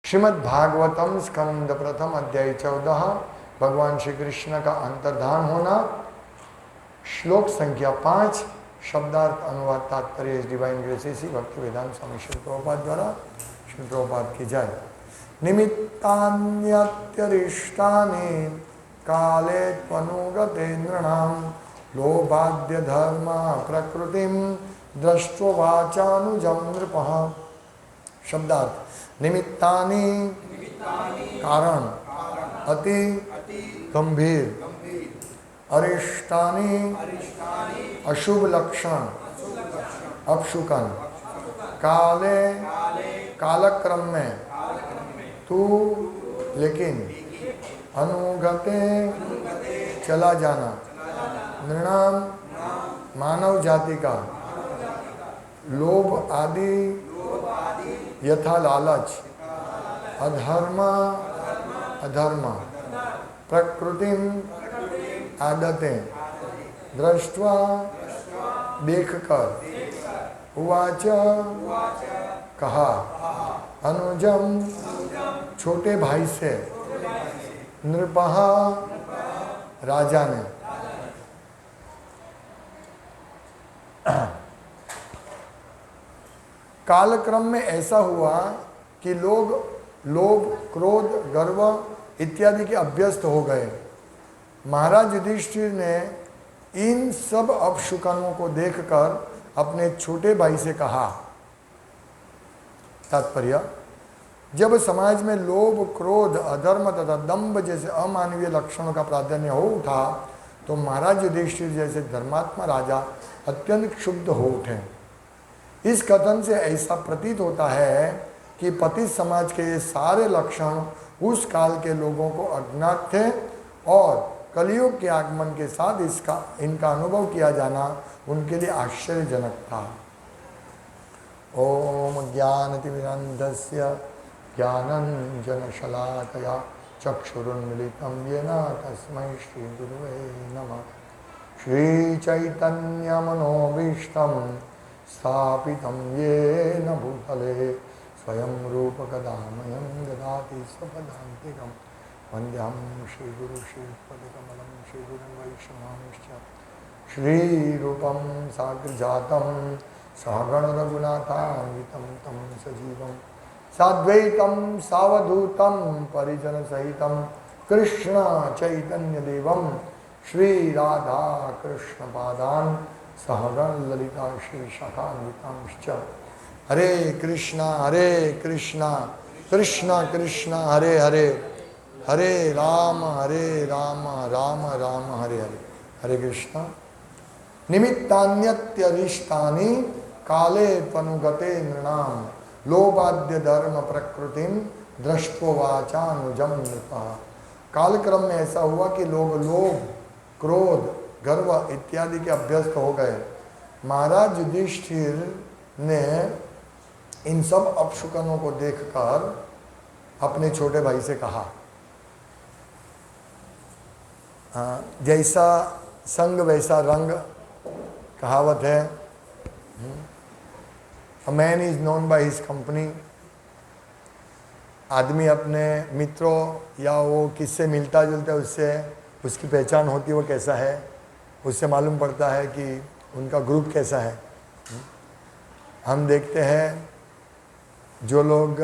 श्रीमद् भागवतम स्कंद प्रथम अध्याय 14 भगवान श्री कृष्ण का अंतर्धान होना। श्लोक संख्या 5 शब्दार्थ अनुवाद तात्पर्य डिवाइन ग्रेस श्री भक्ति वेदांत स्वामी श्री प्रभुपाद द्वारा। श्री प्रभुपाद की जय। निमित्तान्यत्यरिष्टानि काले त्वनुगते नृणां लोभाद्य धर्म प्रकृतिं दृष्ट्वाचानुजं नृपः। शब्दार्थ निमित्तानि कारण, अति गंभीर, अरिष्टानि अशुभ लक्षण, अपशुकन, काले कालक्रम में, तू लेकिन, अनुगते चला जाना, नृणाम मानव जाति का, लोभ आदि यथा लालच, अधर्म अधर्म, प्रकृतिम आदतें, दृष्ट्वा देखकर, उवाच कहा, अनुजम छोटे भाई से, नृपः राजा ने। कालक्रम में ऐसा हुआ कि लोग लोभ, क्रोध, गर्व इत्यादि के अभ्यस्त हो गए। महाराज युधिष्ठिर ने इन सब अपशुकनों को देखकर अपने छोटे भाई से कहा। तात्पर्य, जब समाज में लोभ, क्रोध, अधर्म तथा दंभ जैसे अमानवीय लक्षणों का प्राधान्य हो उठा तो महाराज युधिष्ठिर जैसे धर्मात्मा राजा अत्यंत क्षुब्ध हो उठे। इस कथन से ऐसा प्रतीत होता है कि पतित समाज के ये सारे लक्षण उस काल के लोगों को अज्ञात थे और कलियुग के आगमन के साथ इनका अनुभव किया जाना उनके लिए आश्चर्यजनक था। ओम ज्ञानतिमिरन्धस्य ज्ञानञ्जनशलाकया चक्षुरुन्मिलितं येन तस्मै श्रीगुरुवे नमः। श्रीचैतन्यमनोभीष्टं स्थापितं येन भूतले स्वयं रूपकदामयं ददाति स्वपदान्तिकं। वन्द्यं श्रीगुरु श्रीपदकमलं श्रीगुरुं वैष्णवांश्च। श्रीरूपं साग्रजातं सहगण रघुनाथान्वितं तं सजीवं साद्वैतं सावधूतं परिजनसहितं कृष्ण चैतन्यदेवं श्रीराधा कृष्णपादान् सहगण ललिता श्रीशाखान्वितांश्च। हरे कृष्णा कृष्ण कृष्ण हरे हरे, हरे राम राम राम हरे हरे। हरे कृष्णा। निमित्तान्यत्यरिष्टानि काले त्वनुगते नृणाम लोभाद्य धर्म प्रकृतिम दृष्ट्वाचानुजं नृपः। कालक्रम में ऐसा हुआ कि लोग लोभ, क्रोध, गर्व इत्यादि के अभ्यस्त हो गए। महाराज युधिष्ठिर ने इन सब अपशुकनों को देखकर अपने छोटे भाई से कहा, जैसा संग वैसा रंग कहावत है। A man is known by his company. आदमी अपने मित्रों या वो किससे मिलता जुलता है उससे उसकी पहचान होती है, वो कैसा है, उससे मालूम पड़ता है कि उनका ग्रुप कैसा है। हम देखते हैं जो लोग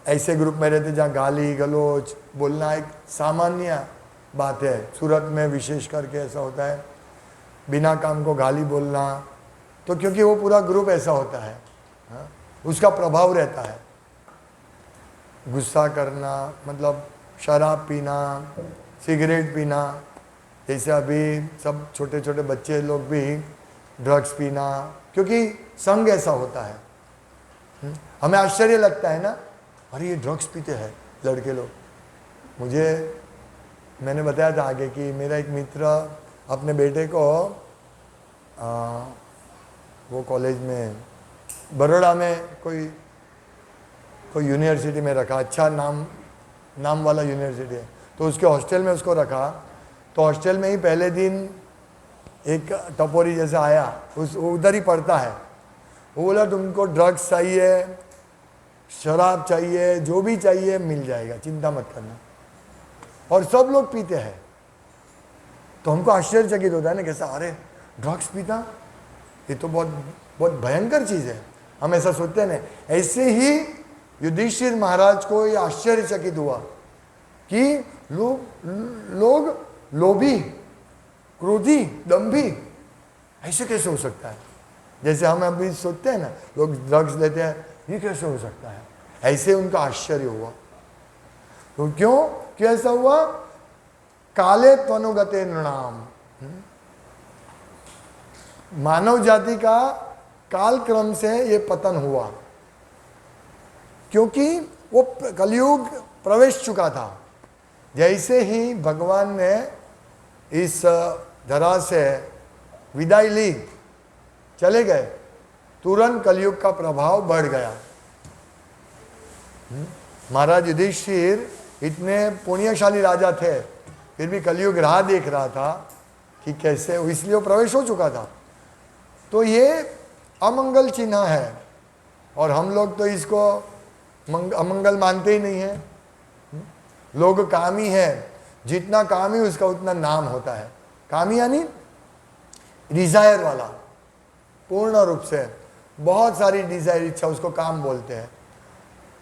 ऐसे ग्रुप में रहते जहाँ गाली गलौज बोलना एक सामान्य बात है। सूरत में विशेष करके ऐसा होता है, बिना काम को गाली बोलना, तो क्योंकि वो पूरा ग्रुप ऐसा होता है, उसका प्रभाव रहता है। गुस्सा करना मतलब शराब पीना, सिगरेट पीना, जैसे अभी सब छोटे छोटे बच्चे लोग भी ड्रग्स पीना, क्योंकि संग ऐसा होता है। हमें आश्चर्य लगता है ना, अरे ये ड्रग्स पीते हैं लड़के लोग। मैंने बताया था आगे कि मेरा एक मित्र अपने बेटे को वो कॉलेज में बड़ौदा में कोई यूनिवर्सिटी में रखा, अच्छा नाम वाला यूनिवर्सिटी है, तो उसके हॉस्टल में उसको रखा। तो हॉस्टल में ही पहले दिन एक टपोरी जैसा आया, वो उधर ही पढ़ता है। वो बोला तुमको ड्रग्स चाहिए शराब चाहिए, जो भी चाहिए मिल जाएगा, चिंता मत करना। और सब लोग पीते हैं। तो हमको आश्चर्यचकित होता है ना, कैसा, अरे ड्रग्स पीता, ये तो बहुत बहुत भयंकर चीज़ है। हम ऐसा सोचते हैं ना। ऐसे ही युधिष्ठिर महाराज को ये आश्चर्यचकित हुआ कि लोग लोभी, क्रोधी, दंभी ऐसे कैसे हो सकता है। जैसे हम अभी सोचते हैं ना, लोग ड्रग्स लेते हैं, ये कैसे हो सकता है। ऐसे उनका आश्चर्य हुआ। तो क्यों ऐसा हुआ? काले त्वनुगते नृणाम, मानव जाति का कालक्रम से ये पतन हुआ, क्योंकि वो कलयुग प्रवेश चुका था। जैसे ही भगवान ने इस धरा से विदाई ली, चले गए, तुरंत कलयुग का प्रभाव बढ़ गया। महाराज युधिष्ठिर इतने पुण्यशाली राजा थे, फिर भी कलयुग राह देख रहा था कि कैसे, इसलिए वो प्रवेश हो चुका था। तो ये अमंगल चिन्ह है, और हम लोग तो इसको अमंगल मानते ही नहीं है। लोग कामी है, जितना कामी उसका उतना नाम होता है। कामी यानी डिजायर वाला, पूर्ण रूप से बहुत सारी डिजायर, इच्छा, उसको काम बोलते हैं।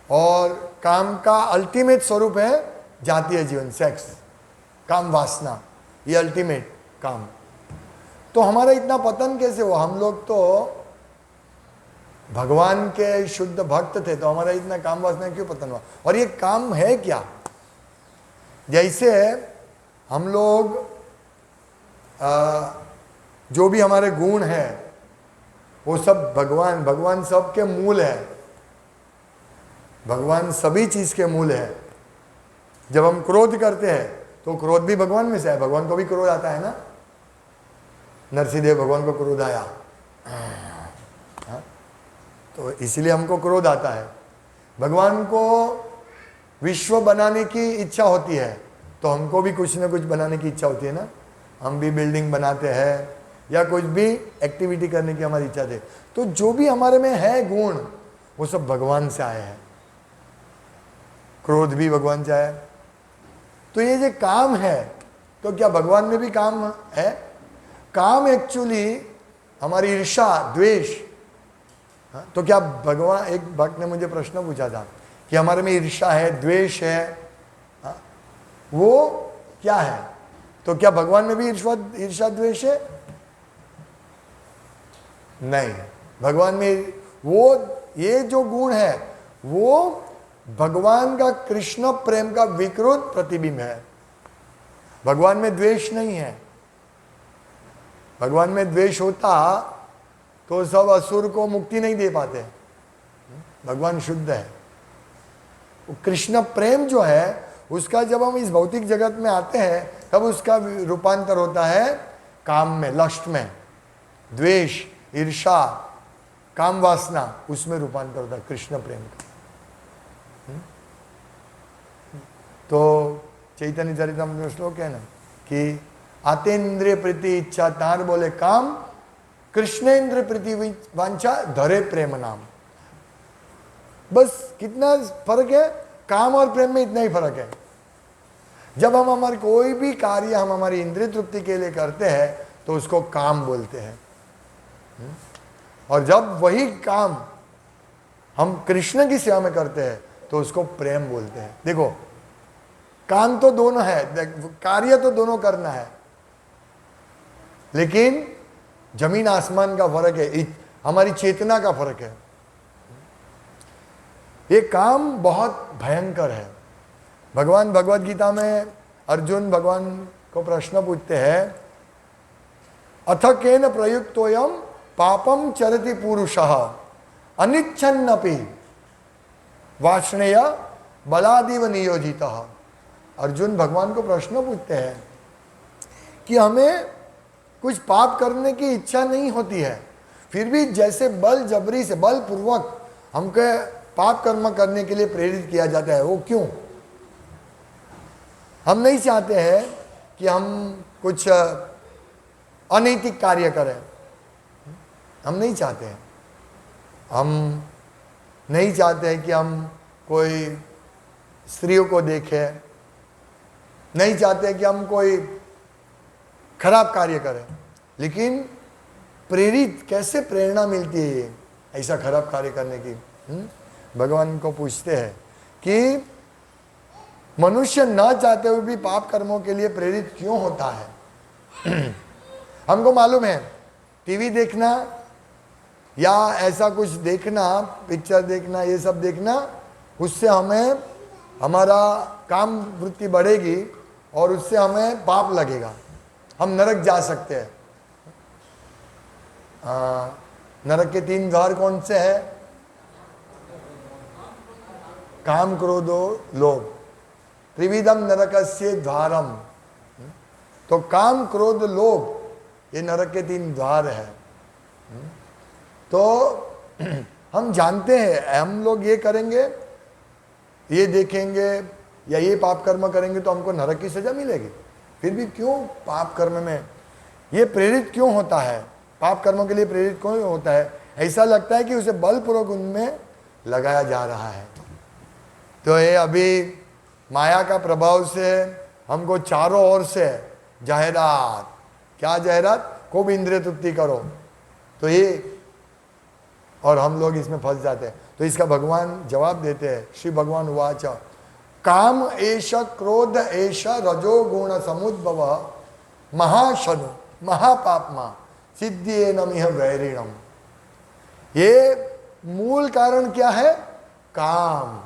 और काम का अल्टीमेट स्वरूप है जातीय जीवन, सेक्स, काम वासना, ये अल्टीमेट काम। तो हमारा इतना पतन कैसे हुआ? हम लोग तो भगवान के शुद्ध भक्त थे, तो हमारा इतना काम वासना क्यों पतन हुआ? और ये काम है क्या? जैसे हम लोग जो भी हमारे गुण हैं वो सब भगवान सबके मूल है। भगवान सभी चीज के मूल है। जब हम क्रोध करते हैं तो क्रोध भी भगवान में से है। भगवान को भी क्रोध आता है ना। नरसिंहदेव भगवान को क्रोध आया, तो इसलिए हमको क्रोध आता है। भगवान को विश्व बनाने की इच्छा होती है, तो हमको भी कुछ ना कुछ बनाने की इच्छा होती है ना। हम भी बिल्डिंग बनाते हैं या कुछ भी एक्टिविटी करने की हमारी इच्छा थे। तो जो भी हमारे में है गुण, वो सब भगवान से आए हैं। क्रोध भी भगवान से आया। तो ये जो काम है, तो क्या भगवान में भी काम है? काम एक्चुअली हमारी ईर्षा, द्वेष। तो क्या भगवान, एक भक्त ने मुझे प्रश्न पूछा था कि हमारे में ईर्षा है, द्वेष है, वो क्या है? तो क्या भगवान में भी ईर्षा द्वेष है? नहीं, भगवान में वो, ये जो गुण है वो भगवान का कृष्ण प्रेम का विकृत प्रतिबिंब है। भगवान में द्वेष नहीं है। भगवान में द्वेष होता तो सब असुर को मुक्ति नहीं दे पाते। भगवान शुद्ध है। कृष्ण प्रेम जो है उसका, जब हम इस भौतिक जगत में आते हैं तब उसका रूपांतर होता है काम में, लस्ट में, द्वेष, ईर्षा, काम वासना, उसमें रूपांतर होता है कृष्ण प्रेम का। तो चैतन्य चरितमृत में श्लोक है ना कि आतेन्द्रिय प्रीति इच्छा तार बोले काम, कृष्णेन्द्र प्रीति वांछा धरे प्रेम नाम। बस कितना फर्क है? काम और प्रेम में इतना ही फर्क है। जब हम हमारे कोई भी कार्य हम हमारी इंद्रिय तृप्ति के लिए करते हैं तो उसको काम बोलते हैं, और जब वही काम हम कृष्ण की सेवा में करते हैं तो उसको प्रेम बोलते हैं। देखो, काम तो दोनों है, कार्य तो दोनों करना है, लेकिन जमीन आसमान का फर्क है, हमारी चेतना का फर्क है। ये काम बहुत भयंकर है। भगवान भगवद गीता में अर्जुन भगवान को प्रश्न पूछते हैं, अथ केन प्रयुक्तोयम पापम चरति पुरुषः अनिच्छन्नपि वाष्णेय बलादिव नियोजितः। अर्जुन भगवान को प्रश्न पूछते हैं कि हमें कुछ पाप करने की इच्छा नहीं होती है, फिर भी जैसे बल जबरी से, बलपूर्वक हमको पाप कर्म करने के लिए प्रेरित किया जाता है, वो क्यों? हम नहीं चाहते हैं कि हम कुछ अनैतिक कार्य करें, हम नहीं चाहते हैं। हम नहीं चाहते हैं कि हम कोई स्त्रियों को देखें, नहीं चाहते हैं कि हम कोई खराब कार्य करें। लेकिन प्रेरित कैसे प्रेरणा मिलती है ये ऐसा खराब कार्य करने की? भगवान को पूछते हैं कि मनुष्य न चाहते हुए भी पाप कर्मों के लिए प्रेरित क्यों होता है? हमको मालूम है टीवी देखना या ऐसा कुछ देखना, पिक्चर देखना, ये सब देखना, उससे हमें हमारा काम वृत्ति बढ़ेगी और उससे हमें पाप लगेगा, हम नरक जा सकते हैं। नरक के 3 द्वार कौन से हैं? काम, क्रोधो, लोभ। त्रिविधम नरकस्य द्वारम। तो काम, क्रोध, लोभ ये नरक के 3 द्वार है। तो हम जानते हैं हम लोग ये करेंगे, ये देखेंगे या ये पाप कर्म करेंगे तो हमको नरक की सजा मिलेगी। फिर भी क्यों पाप कर्म में ये प्रेरित क्यों होता है? पाप कर्मों के लिए प्रेरित क्यों होता है? ऐसा लगता है कि उसे बलपूर्वक उनमें लगाया जा रहा है। तो ये अभी माया का प्रभाव से हमको चारों ओर से जाहिरात, क्या जाहिरात? खूब इंद्रिय तृप्ति करो, तो ये, और हम लोग इसमें फंस जाते हैं। तो इसका भगवान जवाब देते हैं, श्री भगवान उवाच काम एष क्रोध एष रजोगुण समुद्भव महाशनु महापापमा सिद्धिये नमिह वैरिणम। ये मूल कारण क्या है? काम।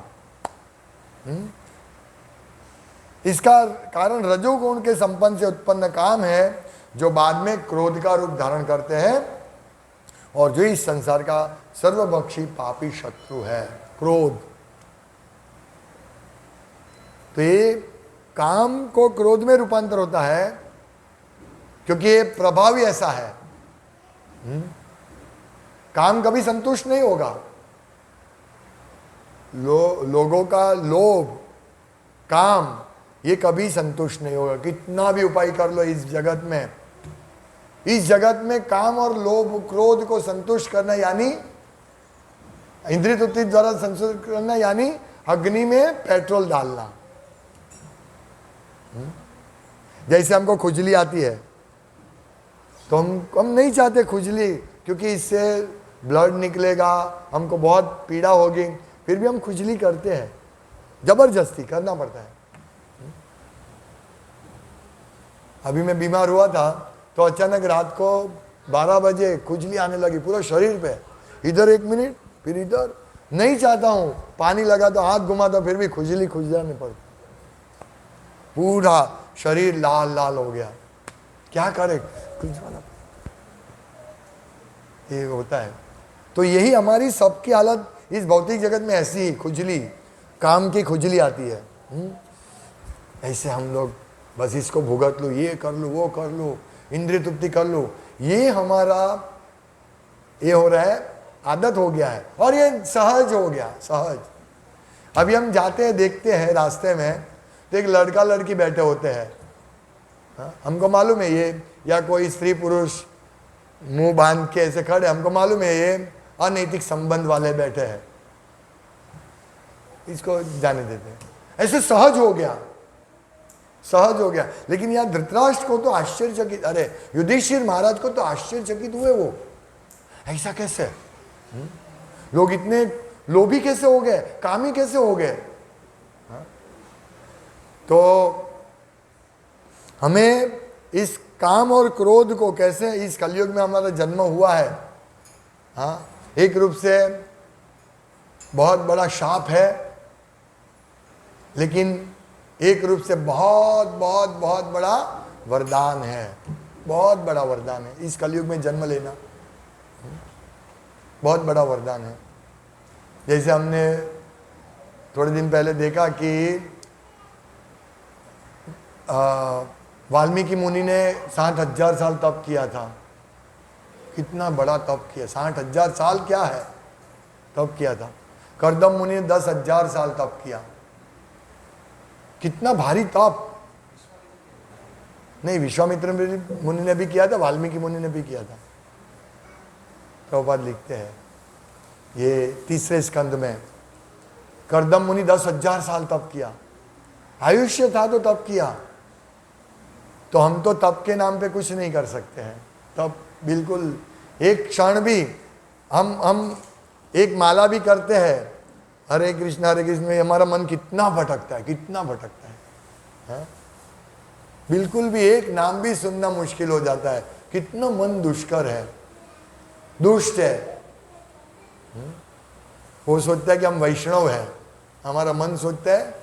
इसका कारण रजोगुण के संपन्न से उत्पन्न काम है, जो बाद में क्रोध का रूप धारण करते हैं और जो इस संसार का सर्वभक्षी पापी शत्रु है, क्रोध। तो ये काम को क्रोध में रूपांतर होता है क्योंकि ये प्रभाव ही ऐसा है। काम कभी संतुष्ट नहीं होगा। लोगों का लोभ, काम, ये कभी संतुष्ट नहीं होगा। कितना भी उपाय कर लो इस जगत में, इस जगत में काम और लोभ क्रोध को संतुष्ट करना यानी इंद्रिय तृप्ति द्वारा संतुष्ट करना यानी अग्नि में पेट्रोल डालना। जैसे हमको खुजली आती है तो हम नहीं चाहते खुजली, क्योंकि इससे ब्लड निकलेगा, हमको बहुत पीड़ा होगी, फिर भी हम खुजली करते हैं, जबरदस्ती करना पड़ता है। अभी मैं बीमार हुआ था तो अचानक रात को 12 बजे खुजली आने लगी पूरा शरीर पे, इधर 1 मिनट फिर इधर। नहीं चाहता हूँ, पानी लगा तो हाथ घुमाता, फिर भी खुजली खुजलाने पड़ती, पूरा शरीर लाल लाल हो गया। क्या करे, खुजवाना ये होता है। तो यही हमारी सबकी हालत इस भौतिक जगत में ऐसी ही, खुजली, काम की खुजली आती है। ऐसे हम लोग बस इसको भुगत लो, ये कर लो, वो कर लो, इंद्रिय तृप्ति कर लो, ये हमारा ये हो रहा है, आदत हो गया है और ये सहज हो गया, सहज। अभी हम जाते हैं, देखते हैं रास्ते में तो एक लड़का लड़की बैठे होते हैं, हमको मालूम है ये, या कोई स्त्री पुरुष मुंह बांध के ऐसे खड़े, हमको मालूम है ये अनैतिक संबंध वाले बैठे हैं, इसको जाने देते हैं। ऐसे सहज हो गया, सहज हो गया। लेकिन यहाँ धृतराष्ट्र को तो आश्चर्यचकित, अरे युधिष्ठिर महाराज को तो आश्चर्यचकित हुए वो, ऐसा कैसे? लोग इतने लोभी कैसे हो गए, कामी कैसे हो गए? तो हमें इस काम और क्रोध को कैसे, इस कलयुग में हमारा जन्म हुआ है, हाँ, एक रूप से बहुत बड़ा शाप है, लेकिन एक रूप से बहुत बहुत बहुत बड़ा वरदान है, बहुत बड़ा वरदान है। इस कलयुग में जन्म लेना बहुत बड़ा वरदान है। जैसे हमने थोड़े दिन पहले देखा कि वाल्मीकि मुनि ने 60,000 साल तप किया था। कितना बड़ा तप किया, 60,000 साल क्या है, तप किया था। कर्दम मुनि ने 10,000 साल तप किया। कितना भारी तप। नहीं, विश्वामित्र मुनि ने भी किया था, वाल्मीकि मुनि ने भी किया था। प्रभुपाद लिखते हैं ये तीसरे स्कंद में कर्दम मुनि 10,000 साल तप किया, आयुष्य था तो तप किया। तो हम तो तप के नाम पे कुछ नहीं कर सकते हैं। तप बिल्कुल एक क्षण भी हम एक माला भी करते हैं हरे कृष्ण में, हमारा मन कितना भटकता है, कितना भटकता है? बिल्कुल भी एक नाम भी सुनना मुश्किल हो जाता है। कितना मन दुष्कर है, दुष्ट है। वो सोचता है कि हम वैष्णव हैं, हमारा मन सोचता है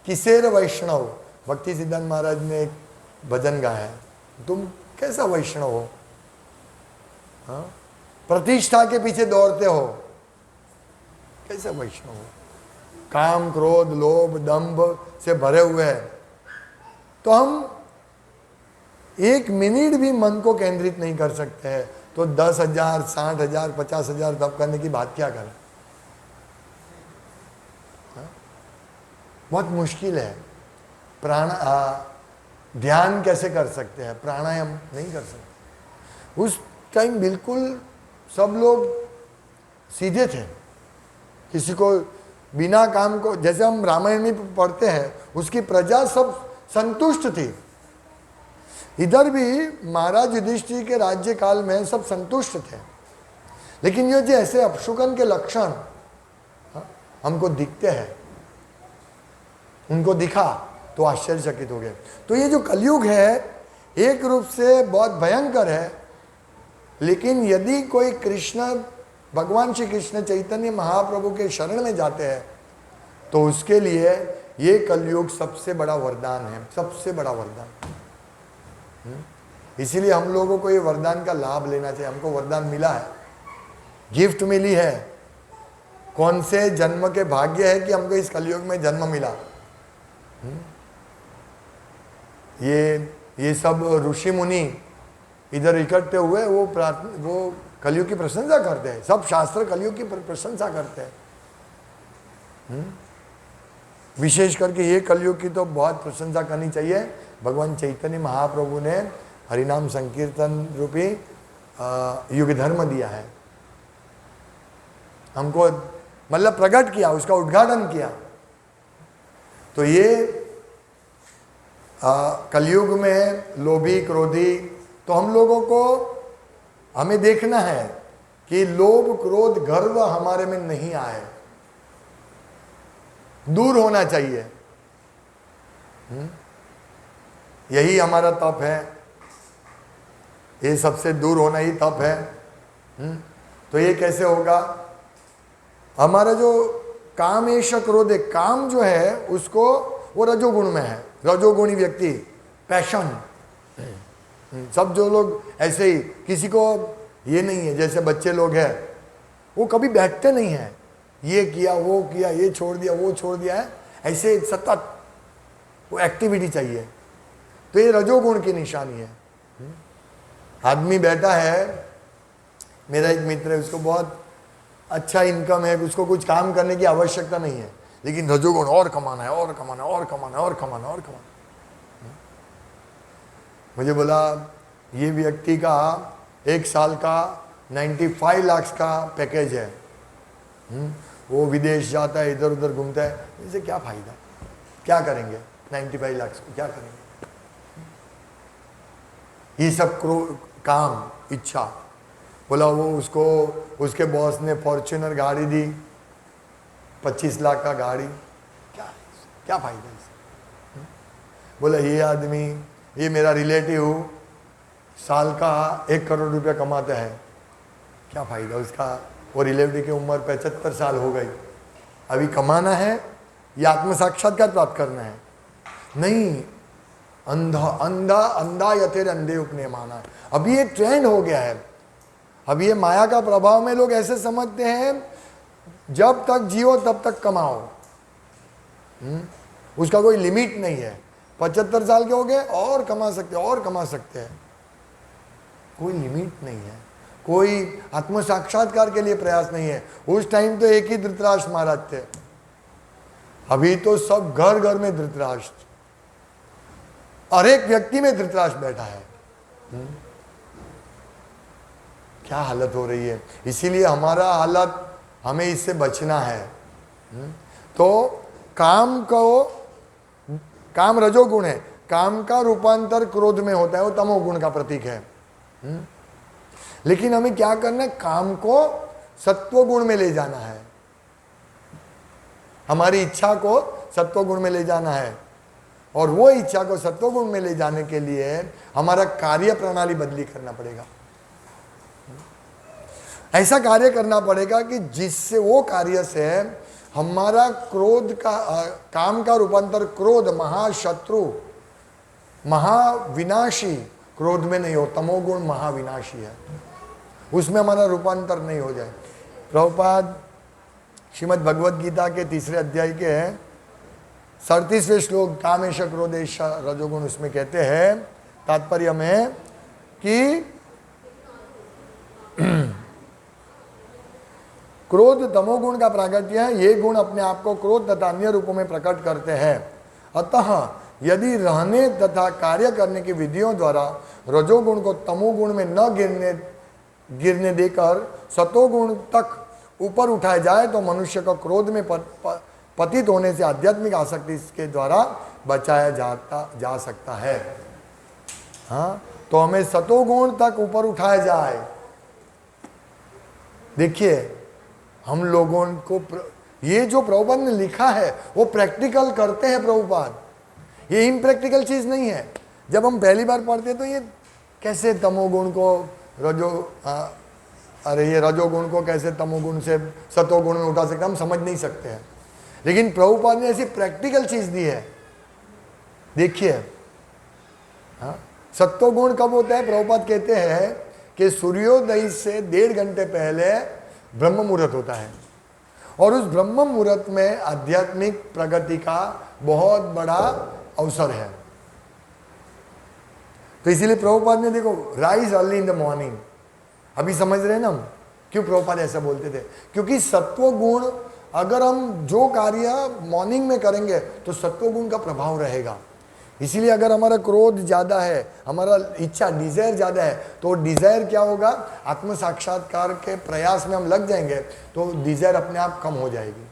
किसेर वैष्णव। भक्ति सिद्धांत महाराज ने एक भजन गाया है, तुम कैसा वैष्णव हो? हाँ? प्रतिष्ठा के पीछे दौड़ते हो, कैसे वैष्णव हो? काम क्रोध लोभ दंभ से भरे हुए हैं। तो हम एक मिनट भी मन को केंद्रित नहीं कर सकते हैं, तो 10,000 60,000 50,000 तप करने की बात क्या करें? बहुत मुश्किल है। ध्यान कैसे कर सकते हैं? प्राणायाम नहीं कर सकते। उस टाइम बिल्कुल सब लोग सीधे थे, किसी को बिना काम को, जैसे हम रामायण में पढ़ते हैं, उसकी प्रजा सब संतुष्ट थी। इधर भी महाराज युधिष्ठिर के राज्य काल में सब संतुष्ट थे, लेकिन ये जो ऐसे अपशुकन के लक्षण हमको दिखते हैं, उनको दिखा तो आश्चर्यचकित हो गए। तो ये जो कलयुग है एक रूप से बहुत भयंकर है, लेकिन यदि कोई कृष्ण भगवान श्री कृष्ण चैतन्य महाप्रभु के शरण में जाते हैं तो उसके लिए ये कलयुग सबसे बड़ा वरदान है, सबसे बड़ा वरदान। इसीलिए हम लोगों को ये वरदान का लाभ लेना चाहिए। हमको वरदान मिला है, गिफ्ट मिली है। कौन से जन्म के भाग्य है कि हमको इस कलयुग में जन्म मिला। ये सब ऋषि मुनि इधर इकट्ठे हुए, वो कलयुग की प्रशंसा करते हैं। सब शास्त्र कलयुग की प्रशंसा करते हैं। विशेष करके ये कलयुग की तो बहुत प्रशंसा करनी चाहिए। भगवान चैतन्य महाप्रभु ने हरिनाम संकीर्तन रूपी युग धर्म दिया है हमको, मतलब प्रकट किया, उसका उद्घाटन किया। तो ये कलयुग में लोभी क्रोधी, तो हम लोगों को हमें देखना है कि लोभ क्रोध गर्व हमारे में नहीं आए, दूर होना चाहिए। यही हमारा तप है, ये सबसे दूर होना ही तप है। तो ये कैसे होगा? हमारा जो काम एष क्रोध है, काम जो है उसको वो रजोगुण में है, रजोगुणी व्यक्ति, पैशन। सब जो लोग ऐसे ही, किसी को ये नहीं है, जैसे बच्चे लोग हैं वो कभी बैठते नहीं हैं, ये किया वो किया, ये छोड़ दिया वो छोड़ दिया है, ऐसे सतत वो एक्टिविटी चाहिए। तो ये रजोगुण की निशानी है। आदमी बैठा है, मेरा एक मित्र है, उसको बहुत अच्छा इनकम है, उसको कुछ काम करने की आवश्यकता नहीं है, लेकिन रजोगुण और कमाना है और कमाना है और कमाना है और कमाना और कमाना। मुझे बोला ये व्यक्ति का 1 साल का 95 लाख का पैकेज है। वो विदेश जाता है, इधर उधर घूमता है, इससे क्या फायदा? क्या करेंगे 95 लाख को? क्या करेंगे? ये सब काम इच्छा। बोला वो उसको उसके बॉस ने फॉर्च्यूनर गाड़ी दी, 25 लाख का गाड़ी, क्या फायदा इससे? बोला ये आदमी, ये मेरा रिलेटिव साल का 1 करोड़ रुपया कमाता है, क्या फायदा उसका? वो रिलेटिव की उम्र 75 साल हो गई, अभी कमाना है या आत्म साक्षात्कार प्राप्त करना है? नहीं, अंधा अंधा अंधा यथेर अंधे उपने माना है। अभी ये ट्रेंड हो गया है, अभी ये माया का प्रभाव में लोग ऐसे समझते हैं जब तक जियो तब तक कमाओ। उसका कोई लिमिट नहीं है। 75 साल के हो गए और कमा सकते हैं और कमा सकते हैं, कोई लिमिट नहीं है। कोई आत्म साक्षात्कार के लिए प्रयास नहीं है। उस टाइम तो एक ही धृतराष्ट्र महाराज थे, अभी तो सब घर घर में धृतराष्ट्र, और एक व्यक्ति में धृतराष्ट्र बैठा है। क्या हालत हो रही है। इसीलिए हमारा हालत हमें इससे बचना है। तो काम रजोगुण है, काम का रूपांतर क्रोध में होता है, वो तमोगुण का प्रतीक है। लेकिन हमें क्या करना है, काम को सत्वगुण में ले जाना है, हमारी इच्छा को सत्वगुण में ले जाना है। और वो इच्छा को सत्वगुण में ले जाने के लिए हमारा कार्य प्रणाली बदली करना पड़ेगा। ऐसा कार्य करना पड़ेगा कि जिससे वो कार्य से हमारा क्रोध का काम का रूपांतर क्रोध महाशत्रु महाविनाशी क्रोध में नहीं हो, तमोगुण महाविनाशी है, उसमें हमारा रूपांतर नहीं हो जाए। प्रभुपाद श्रीमद् भगवद गीता के 3 अध्याय के 37वें श्लोक कामेश क्रोधेश रजोगुण, उसमें कहते हैं तात्पर्य में कि क्रोध तमोगुण का प्रागट्य है, ये गुण अपने आप को क्रोध तथा अन्य रूपों में प्रकट करते हैं। अतः यदि रहने तथा कार्य करने की विधियों द्वारा रजोगुण को तमोगुण में न गिरने देकर सतोगुण तक ऊपर उठाया जाए तो मनुष्य को क्रोध में पतित होने से आध्यात्मिक आसक्ति के द्वारा बचाया जा सकता है। हाँ, तो हमें सतोगुण तक ऊपर उठाया जाए। देखिए, हम लोगों को ये जो प्रभुपाद ने लिखा है वो प्रैक्टिकल करते हैं प्रभुपाद, ये इम्प्रैक्टिकल चीज नहीं है। जब हम पहली बार पढ़ते तो ये कैसे तमोगुण को ये रजोगुण को कैसे तमोगुण से सतोगुण में उठा सकते, हम समझ नहीं सकते हैं। लेकिन प्रभुपाद ने ऐसी प्रैक्टिकल चीज दी है। देखिए, सत्वगुण कब होता है? प्रभुपाद कहते हैं कि सूर्योदय से 1.5 घंटे पहले ब्रह्म मुहूर्त होता है, और उस ब्रह्म मुहूर्त में आध्यात्मिक प्रगति का बहुत बड़ा अवसर है। तो इसीलिए प्रभुपाद ने देखो rise early in the morning, अभी समझ रहे हैं ना हम क्यों प्रभुपाद ऐसा बोलते थे? क्योंकि सत्वगुण, अगर हम जो कार्य मॉर्निंग में करेंगे तो सत्वगुण का प्रभाव रहेगा। इसीलिए अगर हमारा क्रोध ज़्यादा है, हमारा इच्छा डिज़ायर ज़्यादा है, तो डिज़ायर क्या होगा, आत्म साक्षात्कार के प्रयास में हम लग जाएंगे तो डिज़ायर अपने आप कम हो जाएगी।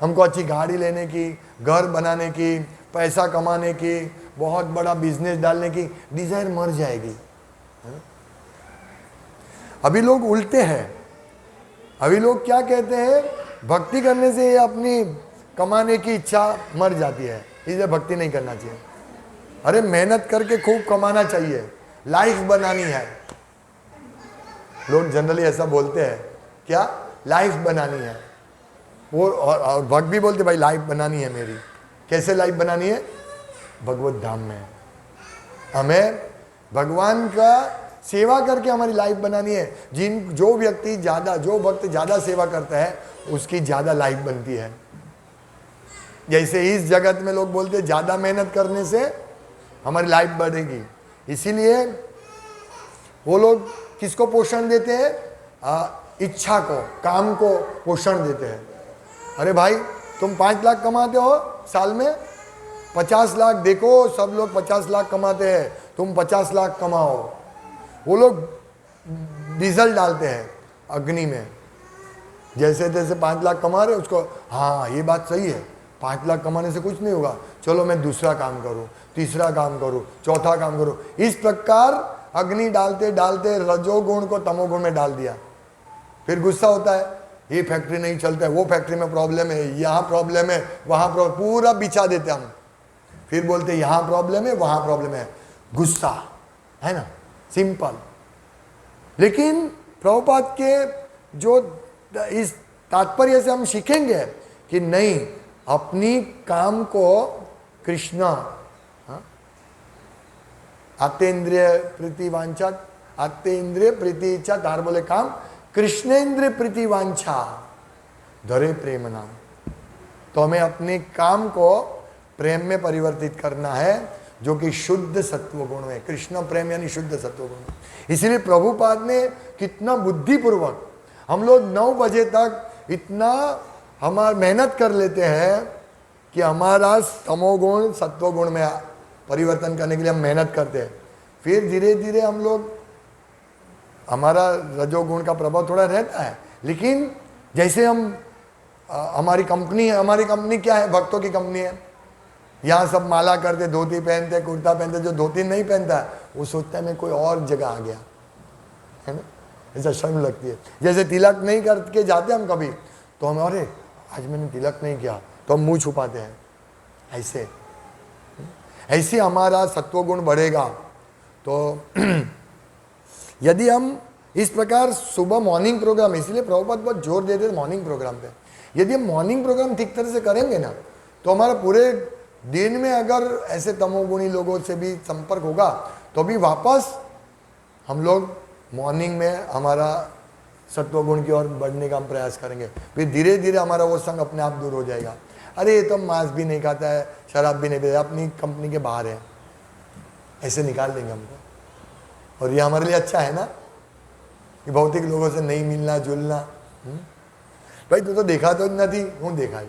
हमको अच्छी गाड़ी लेने की, घर बनाने की, पैसा कमाने की, बहुत बड़ा बिजनेस डालने की डिज़ायर मर जाएगी। अभी लोग उल्टे हैं, अभी लोग क्या कहते हैं, भक्ति करने से ये अपनी कमाने की इच्छा मर जाती है, इसलिए भक्ति नहीं करना चाहिए। अरे मेहनत करके खूब कमाना चाहिए, लाइफ बनानी है। लोग जनरली ऐसा बोलते हैं, क्या लाइफ बनानी है वो, और भक्त भी बोलते भाई लाइफ बनानी है मेरी। कैसे लाइफ बनानी है? भगवत धाम में हमें भगवान का सेवा करके हमारी लाइफ बनानी है। जो भक्त ज़्यादा सेवा करता है उसकी ज़्यादा लाइफ बनती है। जैसे इस जगत में लोग बोलते हैं ज़्यादा मेहनत करने से हमारी लाइफ बढ़ेगी, इसीलिए वो लोग किसको पोषण देते हैं? इच्छा को, काम को पोषण देते हैं। अरे भाई, तुम 5 लाख कमाते हो साल में, 50 लाख, देखो सब लोग 50 लाख कमाते हैं, तुम 50 लाख कमाओ। वो लोग डीजल डालते हैं अग्नि में, जैसे तैसे 5 लाख कमा रहे उसको, हाँ ये बात सही है, 5 लाख कमाने से कुछ नहीं होगा, चलो मैं दूसरा काम करूँ, तीसरा काम करूँ, चौथा काम करूँ। इस प्रकार अग्नि डालते डालते रजोगुण को तमोगुण में डाल दिया। फिर गुस्सा होता है, ये फैक्ट्री नहीं चलता है, वो फैक्ट्री में प्रॉब्लम है, यहाँ प्रॉब्लम है, वहाँ प्रॉब्लम, पूरा बिछा देते हम। फिर बोलते यहाँ प्रॉब्लम है, वहाँ प्रॉब्लम है, गुस्सा है ना, सिंपल। लेकिन प्रभुपाद के जो इस तात्पर्य से हम सीखेंगे कि नहीं, अपनी काम को कृष्ण, आतेंद्रिय प्रीति वांछा, आतेंद्रिय प्रीति इच्छा, तार बोले काम कृष्णेंद्रिय प्रीति वांछा धरे प्रेम नाम। तो हमें अपने काम को प्रेम में परिवर्तित करना है, जो कि शुद्ध सत्वगुण है। कृष्ण प्रेम यानी शुद्ध सत्वगुण। इसीलिए प्रभुपाद ने कितना बुद्धिपूर्वक, हम लोग 9 बजे तक इतना हमारा मेहनत कर लेते हैं कि हमारा तमोगुण सत्वगुण में परिवर्तन करने के लिए हम मेहनत करते हैं। फिर धीरे धीरे हम लोग हमारा रजोगुण का प्रभाव थोड़ा रहता है, लेकिन जैसे हम हमारी कंपनी है, हमारी कंपनी क्या है, भक्तों की कंपनी है। यहाँ सब माला करते, धोती पहनते, कुर्ता पहनते, जो धोती नहीं पहनता है वो सोचता है मैं कोई और जगह आ गया, है ना, ऐसा शर्म लगती है। जैसे तिलक नहीं करके जाते हम कभी, तो हम अरे आज मैंने तिलक नहीं किया, तो हम मुंह छुपाते हैं। ऐसे हमारा सत्वगुण बढ़ेगा। तो यदि हम इस प्रकार सुबह मॉर्निंग प्रोग्राम, इसलिए प्रभुपाद बहुत जोर देते थे मॉर्निंग प्रोग्राम पे, यदि हम मॉर्निंग प्रोग्राम ठीक तरह से करेंगे ना, तो हमारा पूरे दिन में अगर ऐसे तमोगुणी लोगों से भी संपर्क होगा तो भी वापस हम लोग मॉर्निंग में हमारा सत्वगुण की ओर बढ़ने का हम प्रयास करेंगे। फिर धीरे धीरे हमारा वो संग अपने आप दूर हो जाएगा। अरे ये तो मांस भी नहीं खाता है, शराब भी नहीं पीता, अपनी कंपनी के बाहर है, ऐसे निकाल देंगे हमको। और ये हमारे लिए अच्छा है ना कि भौतिक लोगों से नहीं मिलना जुलना। भाई तू तो देखा तो नहीं, हूँ देखा ही,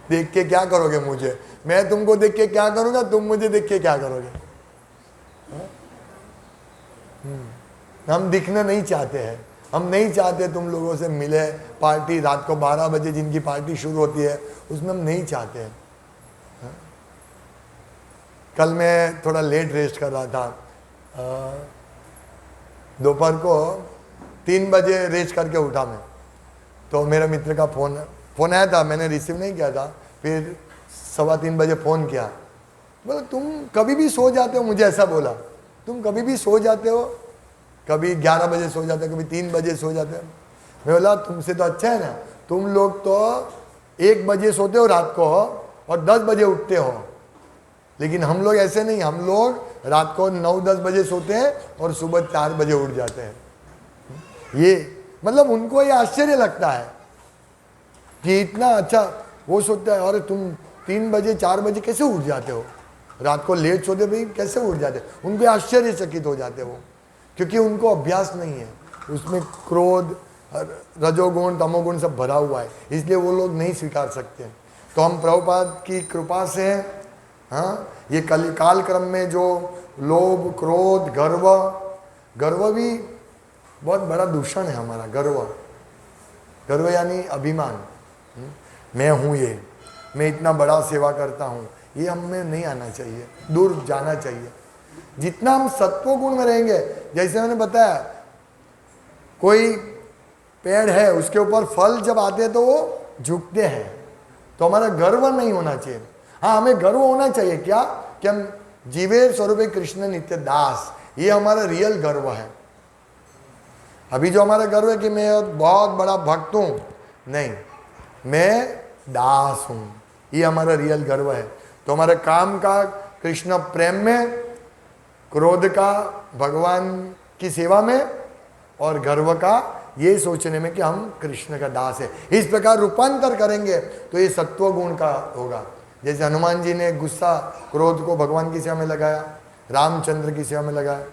देख के क्या करोगे मुझे, मैं तुमको देख के क्या करूँगा, तुम मुझे देख के क्या करोगे। हम दिखना नहीं चाहते हैं, हम नहीं चाहते तुम लोगों से मिले। पार्टी रात को 12 बजे जिनकी पार्टी शुरू होती है उसमें हम नहीं चाहते हैं। कल मैं थोड़ा लेट रेस्ट कर रहा था, दोपहर को 3 बजे रेस्ट करके उठा मैं, तो मेरा मित्र का फ़ोन आया था, मैंने रिसीव नहीं किया था, फिर 2:15 बजे फ़ोन किया, बोला तुम कभी भी सो जाते हो, मुझे ऐसा बोला, तुम कभी भी सो जाते हो, कभी 11 बजे सो जाते हो, कभी 3 बजे सो जाते हो। मैं बोला तुमसे तो अच्छा है ना, तुम लोग तो 1 बजे सोते हो रात को और 10 बजे उठते हो, लेकिन हम लोग ऐसे नहीं, हम लोग रात को 9-10 बजे सोते हैं और सुबह 4 बजे उठ जाते हैं। ये मतलब उनको ये आश्चर्य लगता है कि इतना अच्छा, वो सोचता है अरे तुम 3 बजे 4 बजे कैसे उठ जाते हो, रात को लेट सोते भाई कैसे उठ जाते, उनको आश्चर्यचकित हो जाते वो, क्योंकि उनको अभ्यास नहीं है, उसमें क्रोध रजोगुण तमोगुण सब भरा हुआ है, इसलिए वो लोग नहीं स्वीकार सकते। तो हम प्रभुपाद की कृपा से, हाँ, ये काल क्रम में जो लोभ क्रोध गर्व भी बहुत बड़ा दूषण है हमारा। गर्व यानी अभिमान, मैं हूँ ये, मैं इतना बड़ा सेवा करता हूँ, ये हमें नहीं आना चाहिए, दूर जाना चाहिए। जितना हम सत्वगुण में रहेंगे, जैसे मैंने बताया कोई पेड़ है उसके ऊपर फल जब आते हैं तो वो झुकते हैं, तो हमारा गर्व नहीं होना चाहिए। हाँ, हमें गर्व होना चाहिए क्या कि हम जीवे स्वरूप कृष्ण नित्य दास, ये हमारा रियल गर्व है। अभी जो हमारा गर्व है कि मैं बहुत बड़ा भक्त हूँ, नहीं, मैं दास हूँ, ये हमारा रियल गर्व है। तो हमारे काम का कृष्ण प्रेम में, क्रोध का भगवान की सेवा में, और गर्व का ये सोचने में कि हम कृष्ण का दास है। इस प्रकार रूपांतर करेंगे तो ये सत्वगुण का होगा। जैसे हनुमान जी ने गुस्सा क्रोध को भगवान की सेवा में लगाया, रामचंद्र की सेवा में लगाया।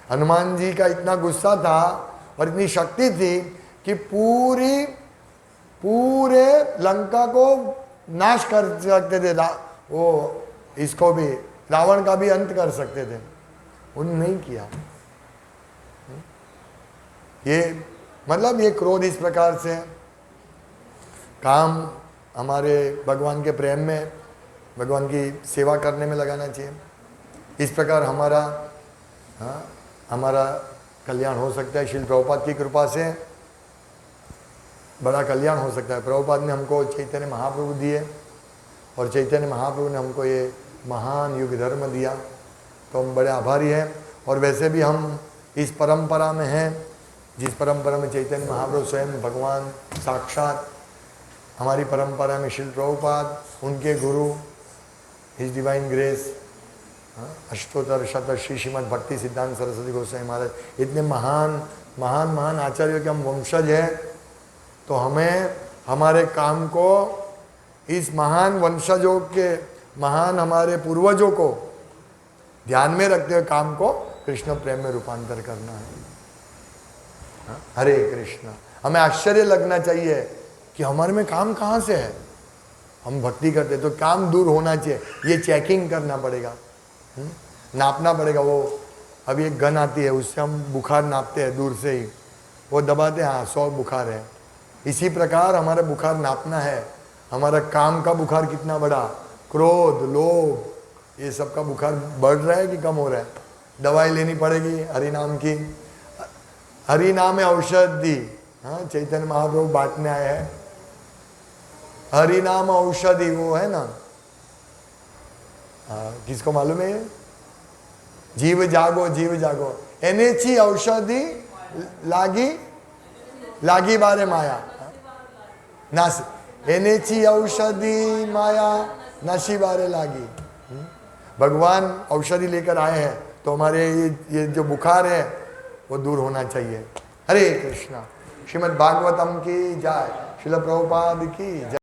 हनुमान जी का इतना गुस्सा था और इतनी शक्ति थी कि पूरे लंका को नाश कर सकते थे, वो इसको भी, रावण का भी अंत कर सकते थे, उन्होंने नहीं किया। ये मतलब ये क्रोध इस प्रकार से काम हमारे भगवान के प्रेम में, भगवान की सेवा करने में लगाना चाहिए। इस प्रकार हमारा, हाँ, हमारा कल्याण हो सकता है। श्रील प्रभुपाद की कृपा से बड़ा कल्याण हो सकता है। प्रभुपाद ने हमको चैतन्य महाप्रभु दिए और चैतन्य महाप्रभु ने हमको ये महान युग धर्म दिया, तो हम बड़े आभारी हैं। और वैसे भी हम इस परंपरा में हैं जिस परंपरा में चैतन्य महाप्रभु स्वयं भगवान साक्षात, हमारी परंपरा में श्रील प्रभुपाद, उनके गुरु हिज डिवाइन ग्रेस अष्टोत्तर शत श्री श्रीमद् भक्ति सिद्धांत सरस्वती गोस्वामी महाराज, इतने महान महान महान आचार्यों के हम वंशज हैं। तो हमें हमारे काम को इस महान वंशजों के, महान हमारे पूर्वजों को ध्यान में रखते हुए काम को कृष्ण प्रेम में रूपांतर करना है। हरे कृष्ण। हमें आश्चर्य लगना चाहिए कि हमारे में काम कहाँ से है। हम भक्ति करते तो काम दूर होना चाहिए, ये चेकिंग करना पड़ेगा, नापना पड़ेगा। वो अभी एक गन आती है, उससे हम बुखार नापते हैं दूर से ही, वो दबाते हैं, हाँ 100 बुखार है। इसी प्रकार हमारा बुखार नापना है, हमारा काम का बुखार कितना बड़ा, क्रोध, लोभ, ये सब का बुखार बढ़ रहा है कि कम हो रहा है। दवाई लेनी पड़ेगी हरि नाम की, हरि नाम है औषधि। हाँ, चैतन्य महाप्रभु बांटने आए हैं, हरि नाम औषधि, वो है ना, किसको मालूम है ये? जीव जागो, जीव जागो, एनेची औषधि लागी, लागी बारे माया नास, एनेची औषधि माया नाशी बारे लागी। भगवान औषधि लेकर आए हैं, तो हमारे ये जो बुखार है वो दूर होना चाहिए। हरे कृष्णा। श्रीमद् भागवतम की जय, श्रील प्रभुपाद की जय।